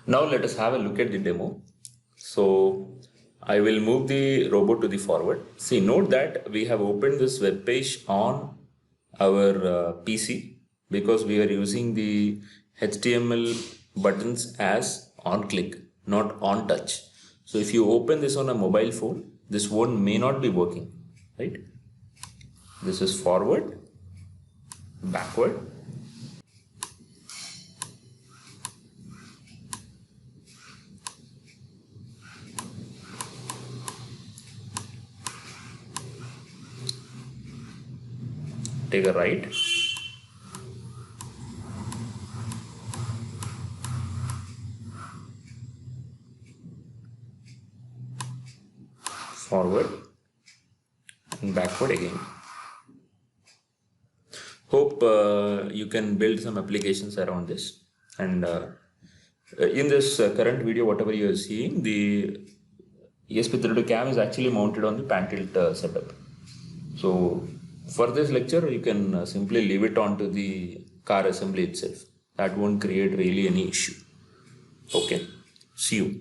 Now let us have a look at the demo. So I will move the robot to the forward. See, note that we have opened this web page on our PC because we are using the HTML buttons as on click, not on touch. So if you open this on a mobile phone, this one may not be working, right? This is forward, backward, take a right, forward, and backward again. Hope you can build some applications around this. And in this current video, whatever you are seeing, the ESP32-CAM is actually mounted on the pan tilt setup. So for this lecture, you can simply leave it onto the car assembly itself. That won't create really any issue. Okay, see you.